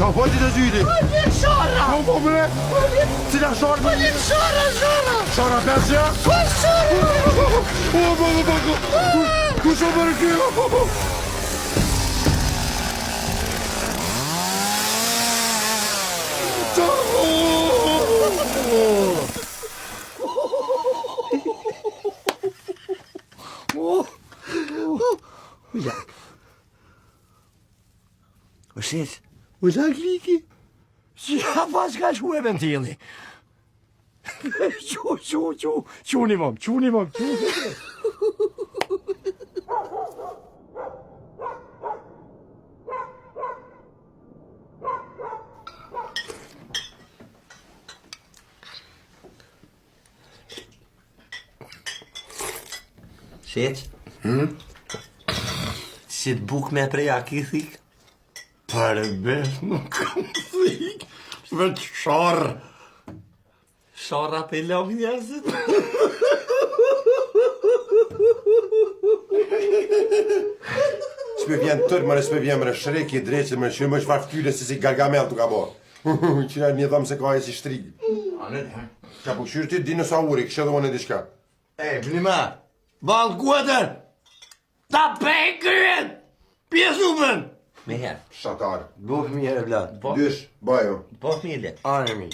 Qa fojti të zyri? Po vjen shara! Po bre? Cila sharë? Po vjen shara! Shara pesja? Po shara! Ku shë bërë kjo? Ujak. O shit? Ujak liki? Ja pas ka shku e ventili. Quni mom. Shit? Si të buk me prej aki thik? Pare besh nuk kam thik. Veç sharë. Shara pe lom njerëzit? S'me vjen tërë, mërë s'me vjen mërë shreki, dreqë, mërë që më shfar ftyre si Gargamel të ka bo. Qina një thamë se ka e si shtrigi. Anë dhe? Qa po këshyrë ti dinosauri, kështë edhe one diçka. Vnima, valë kuatër! Ta pej kryen! Pjesumën! Me herë. Shatar. Boh mirë, vlad. Dysh, bajo. Boh mile. Anë mi.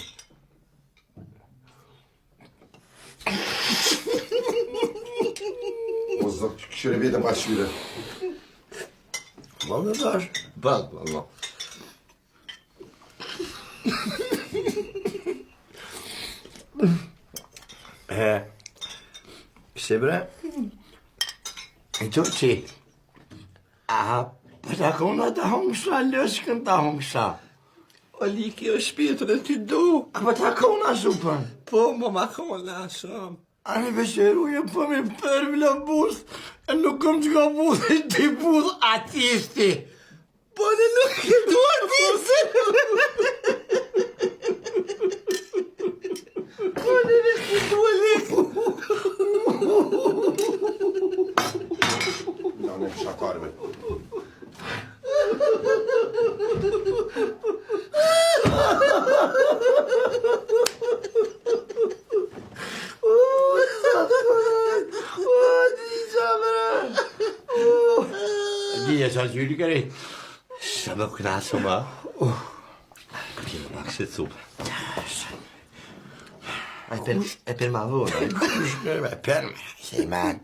O zot, këshyre vetëm pa shyre. Ma me dash. Bak, valla. Pse bre? E to që? Për ta kona ta hongsa, lëshkën ta hongsa. O liki o shpirtën e ty du. Për ta kona supën. Po, ma kona shumë. Anë beqeru e për me përmi në bus, e nuk këm që ka bus, e ti bus atisti. Po në nuk e du atisti. Po në nuk e du liki. Në në shatarve. Dije qa gjyri këri. Shë më knasë ma. Këtë më makë se cupë. E per ma vore. E per me. Se i man.